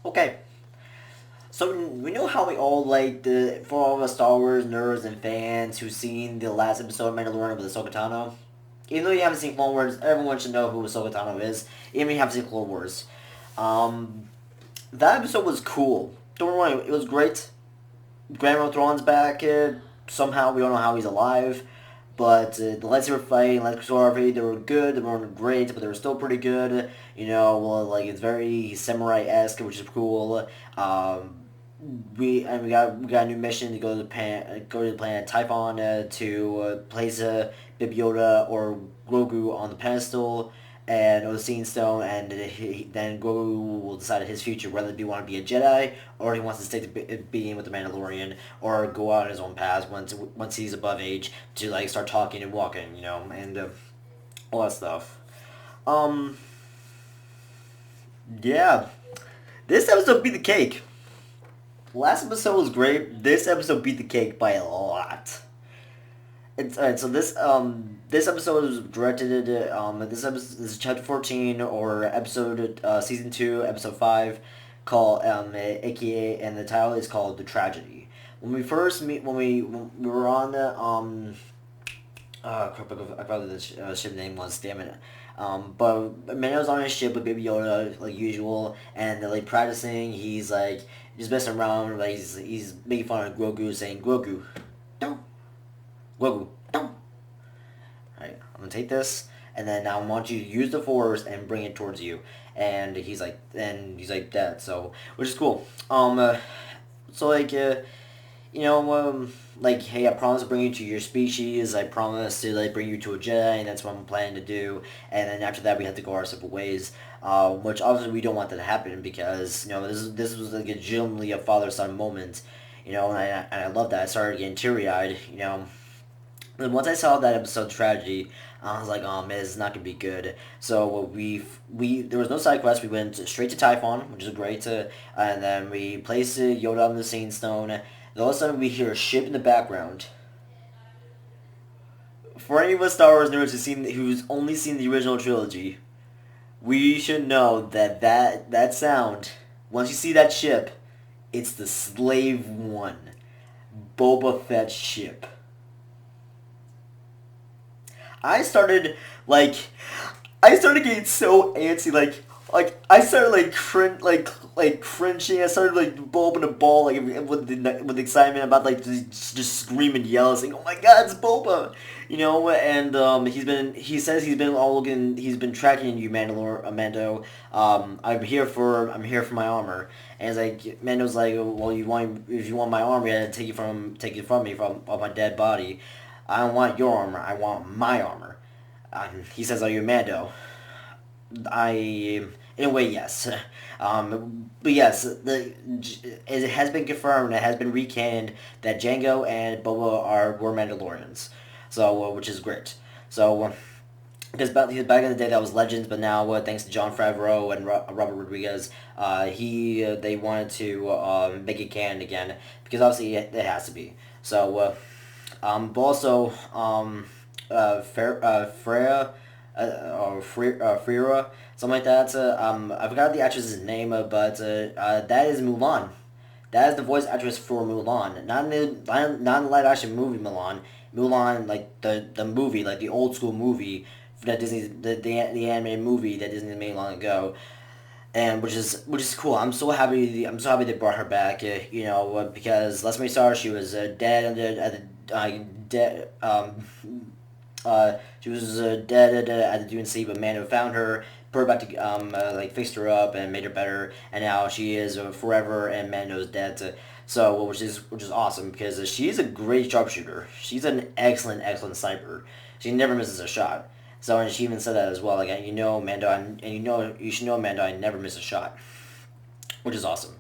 Okay, so we know how we all like for all of us Star Wars nerds and fans who've seen the last episode of Mandalorian with Ahsoka Tano. Even though you haven't seen Clone Wars, everyone should know who Ahsoka Tano is. Even if you haven't seen Clone Wars, um, that episode was cool. Don't get me wrong, it was great. Grand Moff Thrawn's back. Somehow we don't know how he's alive. But the lightsaber fight and lightsaber fight, they were good. They weren't great, but they were still pretty good. Well, like it's very samurai-esque, which is cool. Um, we got a new mission to go to the planet Typhon to place Baby Yoda or Grogu on the pedestal and or the Seeing Stone, and then Grogu will decide his future whether he want to be a Jedi or he wants to stick to being with the Mandalorian or go out on his own path once he's above age to like start talking and walking, and all that stuff. Um, yeah, this episode beat the cake. Last episode was great. This episode beat the cake by a lot. It's alright. So this episode was directed. This is chapter 14 or episode season 2 episode 5, called AKA, and the title is called The Tragedy. When we first meet when we were on the crap, I forgot what the ship name was. Damn it. But Mando's on his ship with Baby Yoda like usual, and they're like practicing. He's like just messing around. Like he's making fun of Grogu, saying Grogu, don't Grogu, don't. Alright, I'm gonna take this, and then I want you to use the Force and bring it towards you. And he's like that. So which is cool. So like like, hey, I promise to bring you to your species. I promise to like bring you to a Jedi, and that's what I'm planning to do. And then after that, we have to go our separate ways. Which obviously we don't want that to happen because this was like legitimately a father-son moment. And I love that. I started getting teary-eyed. And once I saw that episode Tragedy, I was like, oh man, this is not gonna be good. So we there was no side quest. We went straight to Typhon, which is great. And then we placed Yoda on the Seeing Stone. And all of a sudden, we hear a ship in the background. For any of us Star Wars nerds who's only seen the original trilogy, we should know that sound. Once you see that ship, it's the Slave One, Boba Fett ship. I started like I started getting so antsy, like I started like cringing. I started like bulbing a ball like with excitement about like just scream and yell, saying, "Oh my God, it's Boba!" And he's been tracking you, Mando. I'm here for my armor. And it's like Mando's like, well, if you want my armor, you gotta take it from me from off my dead body. I don't want your armor. I want my armor. He says, "Are you Mando?" I, in a way, yes. But yes, it has been confirmed. It has been recanned that Jango and Boba were Mandalorians. So, which is great. So, because back in the day that was Legends, but now thanks to John Favreau and Robert Rodriguez, they wanted to make it canon again because obviously it has to be. So, but also Freya, or Freera, something like that. I forgot the actress's name, but that is Mulan. That is the voice actress for Mulan. Not in the live action movie Mulan. Mulan, like the movie, like the old school movie that the animated movie that Disney made long ago, and which is cool. I'm so happy they brought her back. Because let's make sure she was dead dead. She was dead at the DNC, but Mando found her, put her back to like fixed her up and made her better, and now she is forever, and Mando's dead. Which is awesome because she is a great sharpshooter. She's an excellent sniper. She never misses a shot. So and she even said that as well. Like Mando, you should know Mando. I never miss a shot, which is awesome.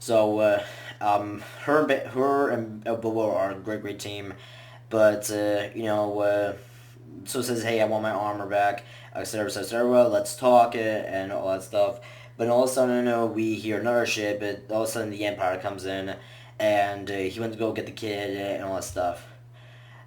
So her and Bobo are a great team, but so it says, hey, I want my armor back, etc. Let's talk and all that stuff. But all of a sudden, we hear another ship. But all of a sudden, the Empire comes in, and he went to go get the kid and all that stuff.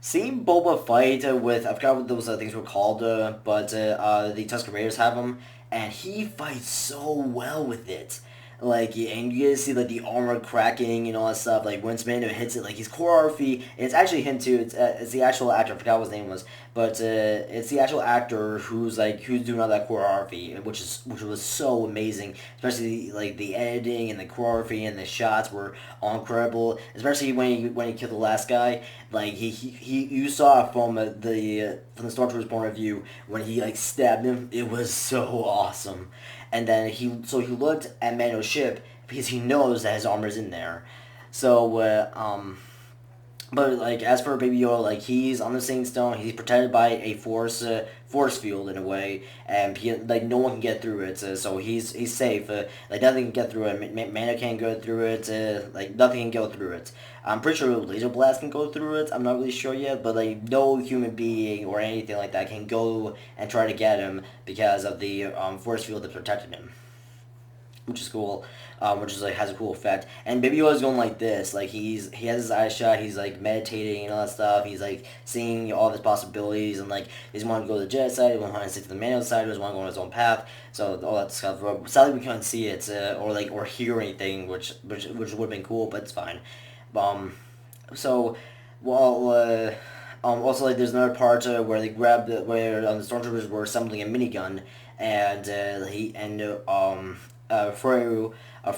Seeing Boba fight with, I forgot what those things were called, but the Tusken Raiders have him, and he fights so well with it. and you get to see like the armor cracking and all that stuff. Like when Mando hits it, like his choreography, and it's actually him too. It's the actual actor. I forgot what his name was, but it's the actual actor who's doing all that choreography, which was so amazing. Especially like the editing and the choreography and the shots were all incredible. Especially when he killed the last guy, like he you saw from the Stormtrooper's point of view when he like stabbed him. It was so awesome. And then he looked at Mando's ship because he knows that his armor's in there. So but like as for Baby Yoda, like he's on the Singing Stone. He's protected by a force field in a way, and like no one can get through it. So he's safe. Like nothing can get through it. Mando can't go through it. Like nothing can go through it. I'm pretty sure laser blast can go through it. I'm not really sure yet, but like no human being or anything like that can go and try to get him because of the force field that protected him, which is cool. Which is like has a cool effect. And Baby Yoda's going like this, like he has his eyes shut, he's like meditating and all that stuff. He's like seeing all of his possibilities and like he's want to go to the Jedi side, he want to stick to the Mando side, he doesn't want to go on his own path. So all that stuff. Sadly, we can't see it or hear anything, which would have been cool, but it's fine. Um, so well. Also, like, there's another part where they grab where the stormtroopers were assembling a minigun, and Freya, I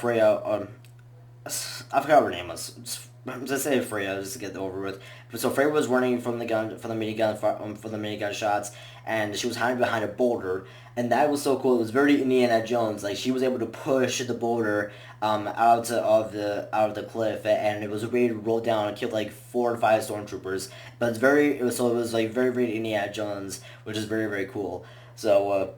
forgot what her name was. Just say Freya, just to get it over with. So Freya was running from the minigun shots, and she was hiding behind a boulder, and that was so cool. It was very Indiana Jones. Like she was able to push the boulder out of the cliff, and it was ready to roll down and kill like 4 or 5 stormtroopers. But it was like very very Indiana Jones, which is very very cool. So.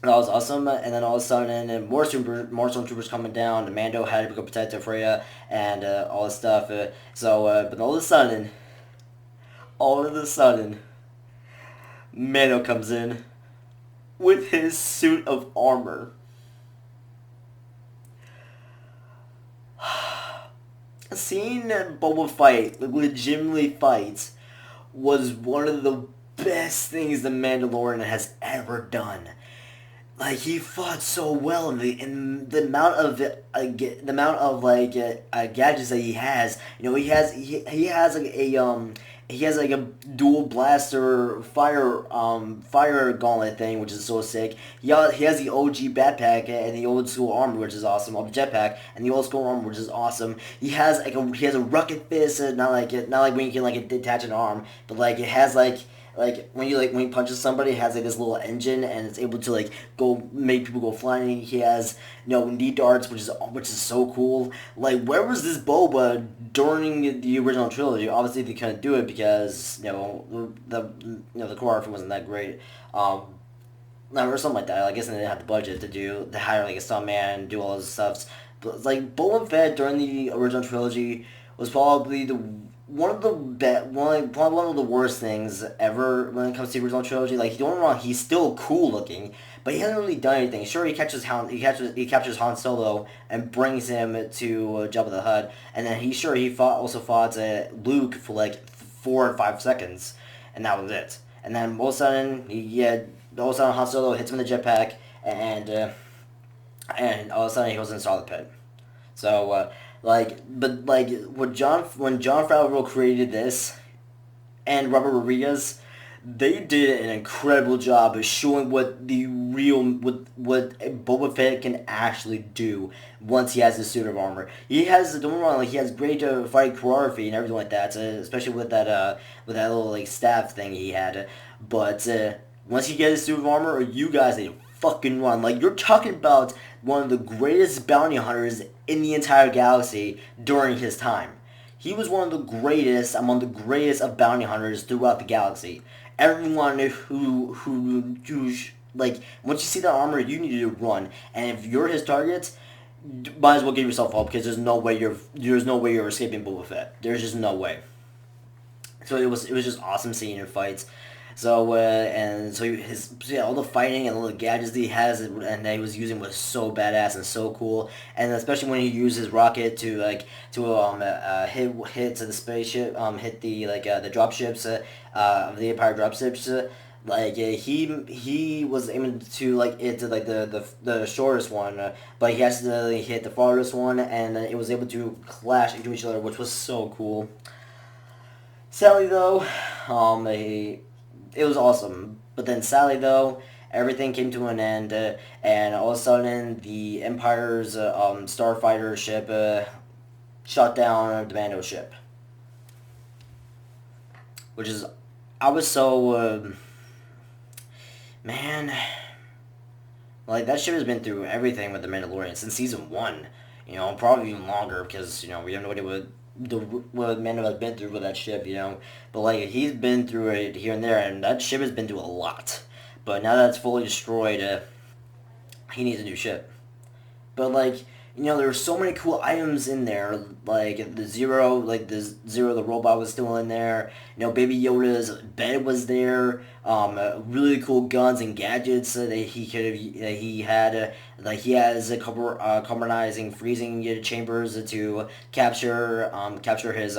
That was awesome, and then all of a sudden, more stormtroopers coming down. The Mando had to go protect Freya and all this stuff. But all of a sudden, Mando comes in with his suit of armor. Seeing Boba fight, like legitimately fight, was one of the best things the Mandalorian has ever done. Like he fought so well in the amount of gadgets that he has. You know, he has like a dual blaster fire gauntlet thing, which is so sick. He has the OG backpack and the old school armor, which is awesome. Or the jetpack and the old school armor, which is awesome. He has a rocket fist, not like when you can like detach an arm, but like it has when he punches somebody, it has like this little engine and it's able to like go make people go flying. He has knee darts, which is so cool. Like where was this Boba during the original trilogy? Obviously they couldn't do it because the choreography wasn't that great. Or something like that. I guess they didn't have the budget to hire like a stuntman, do all this stuff. But like Boba Fett during the original trilogy was probably probably one of the worst things ever when it comes to the original trilogy. Like don't get me wrong, he's still cool looking, but he hasn't really done anything. Sure, he captures Han Solo and brings him to Jabba the Hutt, and then he also fought Luke for like 4 or 5 seconds, and that was it. And then all of a sudden Han Solo hits him in the jetpack, and all of a sudden he goes inside the pit. So. When John Favreau created this, and Robert Rodriguez, they did an incredible job of showing what what Boba Fett can actually do once he has his suit of armor. He has don't get me wrong, he has great fight choreography and everything like that, especially with that little like staff thing he had. But once he gets his suit of armor, you guys need to fucking run. Like you're talking about one of the greatest bounty hunters in the entire galaxy during his time. He was one of the greatest, among the greatest of bounty hunters throughout the galaxy. Everyone who once you see that armor, you need to run. And if you're his target, might as well give yourself up because there's no way you're escaping Boba Fett. There's just no way. So it was just awesome seeing him fight. So all the fighting and all the gadgets that he has and that he was using was so badass and so cool, and especially when he used his rocket to hit to the spaceship, hit the the dropships, the Empire dropships. Like he was aiming to like it to like the shortest one, but he accidentally hit the farthest one, and it was able to clash into each other, which was so cool. Sadly though, it was awesome. But then sadly though, everything came to an end, and all of a sudden the Empire's starfighter ship shot down the Mando ship, which is I was so man. Like that ship has been through everything with the Mandalorian since season one. Probably even longer because we have no idea what Mando has been through with that ship. But like he's been through it here and there, and that ship has been through a lot. But now that it's fully destroyed, he needs a new ship. But like there were so many cool items in there. Like the robot was still in there. Baby Yoda's bed was there. Really cool guns and gadgets that he could have. That he had. Like he has a couple carbonizing freezing chambers to capture his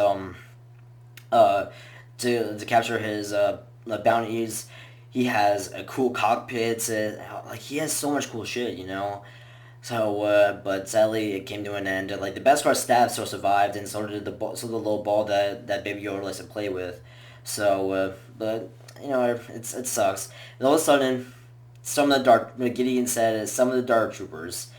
uh to capture his bounties. He has a cool cockpit. Like he has so much cool shit. So, but sadly, it came to an end. Like the Beskar staff still survived, and so did the little ball that Baby Yoda likes to play with. So, but it sucks. And all of a sudden, some of the Gideon said some of the Dark Troopers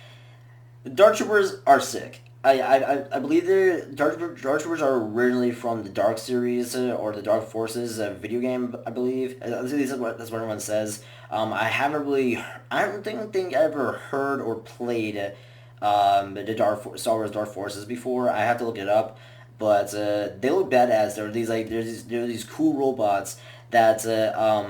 are sick. I believe the Dark Troopers are originally from the Dark series or the Dark Forces video game. I believe at least that's what everyone says. I don't think I ever heard or played the Star Wars Dark Forces before. I have to look it up, but they look badass. There are these cool robots that I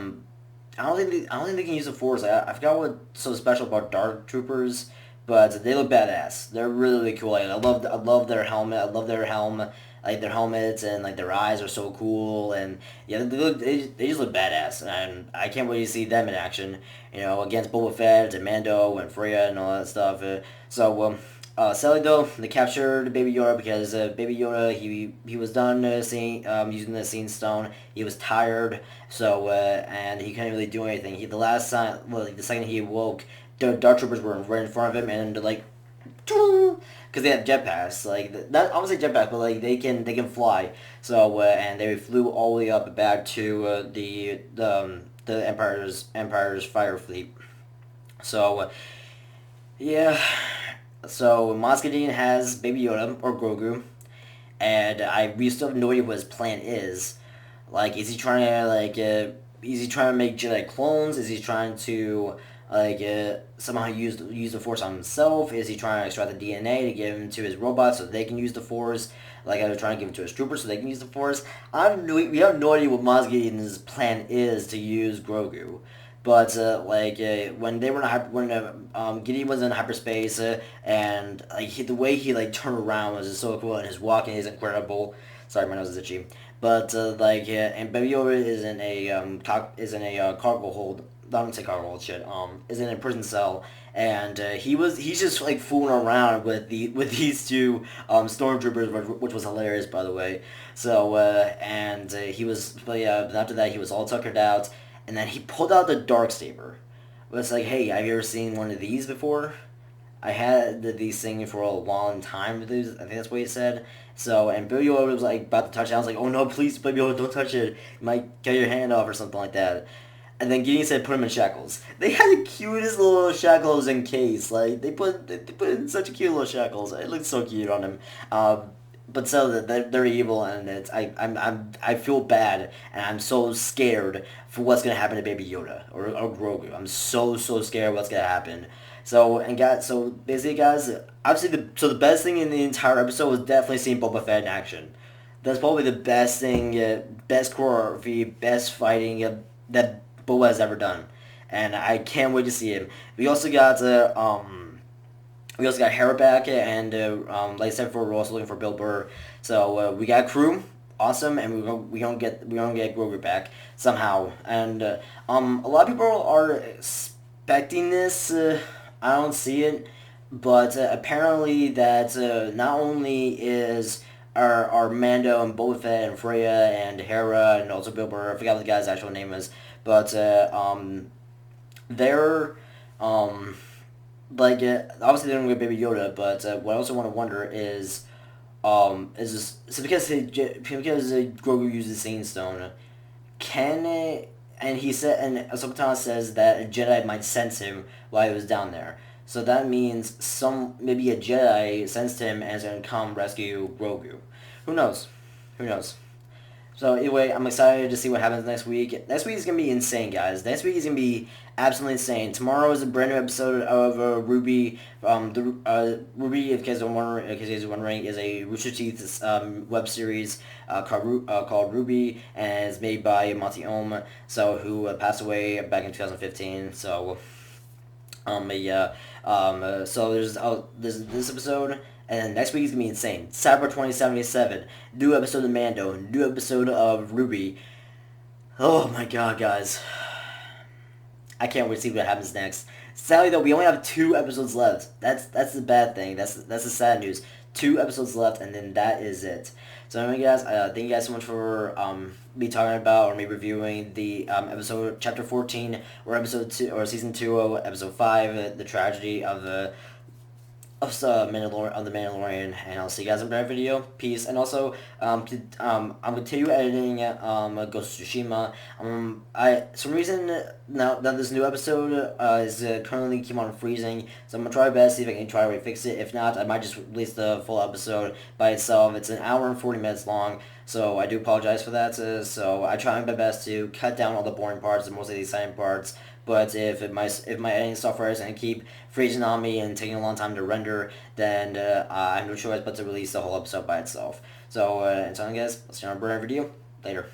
don't think they can use the Force. I forgot what's so special about Dark Troopers, but they look badass. They're really, really cool. Like, I love their helmet. I love their helmet. Like their helmets and like their eyes are so cool, and yeah, they just look badass, and I can't wait to see them in action. Against Boba Fett and Mando and Freya and all that stuff. Sadly though, they captured Baby Yoda because Baby Yoda he was done using the Scene Stone. He was tired, so and he couldn't really do anything. The second he awoke, the Dark Troopers were right in front of him, and like, because they have jetpacks. Like that, I would say jetpack, but like they can fly. So and they flew all the way up back to the Empire's fire fleet. So yeah. So Mos Gideon has Baby Yoda or Grogu, and we still have no idea what his plan is. Like, is he trying to make Jedi clones? Is he trying to somehow use the Force on himself? Is he trying to extract the DNA to give him to his robots so they can use the Force? Like, are they trying to give it to his troopers so they can use the Force? We have no idea what Mos Gideon's plan is to use Grogu. But when they were in Gideon was in hyperspace, and the way he turned around was just so cool, and his walking is incredible. Sorry, my nose is itchy. But and Baby Yoda is in a cargo hold. I don't say cargo hold shit. Is in a prison cell, and he's just fooling around with these two stormtroopers, which was hilarious, by the way. So he was, but yeah. After that, he was all tuckered out. And then he pulled out the dark saber. But it's like, hey, have you ever seen one of these before? I had these things for a long time. I think that's what he said. So, and Billy Yoda was about to touch it. I was like, oh no, please, Billy Yoda, don't touch it. You might get your hand off or something like that. And then Gideon said, put him in shackles. They had the cutest little shackles in case. They put in such cute little shackles. It looked so cute on him. But so they're evil, and I feel bad, and I'm so scared for what's gonna happen to Baby Yoda or Grogu. I'm so scared what's gonna happen. So basically, guys, obviously the best thing in the entire episode was definitely seeing Boba Fett in action. That's probably the best thing, best choreography, best fighting that Boba has ever done, and I can't wait to see him. We also got Hera back, and like I said before, we're also looking for Bill Burr. So we got crew, awesome, and we gonna get Grogu back somehow. And a lot of people are expecting this. I don't see it, but apparently that not only is our Mando and Boba Fett and Freya and Hera and also Bill Burr, I forgot what the guy's actual name is, but they're like obviously they don't get Baby Yoda, but what I also want to wonder is this, so because Grogu uses the Sand Stone, can it, and he said, and Ahsoka Tano says that a Jedi might sense him while he was down there. So that means maybe a Jedi sensed him and is going to come rescue Grogu. Who knows? Who knows? So anyway, I'm excited to see what happens next week. Next week is gonna be insane, guys. Next week is gonna be absolutely insane. Tomorrow is a brand new episode of Ruby. Ruby, if you guys are wondering, is a Rooster Teeth web series called Ruby, and it's made by Monty Ohm, who passed away back in 2015. So yeah. So there's this episode, and then next week is gonna be insane. Cyber 2077, new episode of Mando, new episode of Ruby. Oh my god, guys! I can't wait to see what happens next. Sadly, though, we only have 2 episodes left. That's the bad thing. That's the sad news. 2 episodes left, and then that is it. So anyway, guys, thank you guys so much for me talking about or me reviewing the episode chapter 14 or episode 2 or season 2 of episode 5, the tragedy of the the Mandalorian, and I'll see you guys in another video. Peace. And also, I'm continue editing Ghost of Tsushima. Some reason now that this new episode is currently keep on freezing, so I'm gonna try my best, see if I can try to fix it. If not, I might just release the full episode by itself. It's an hour and 40 minutes long, so I do apologize for that. So I try my best to cut down all the boring parts and most of the exciting parts. But if my editing software is going to keep freezing on me and taking a long time to render, then I have no choice but to release the whole episode by itself. So until then, guys, I'll see you on a brand new video. Later.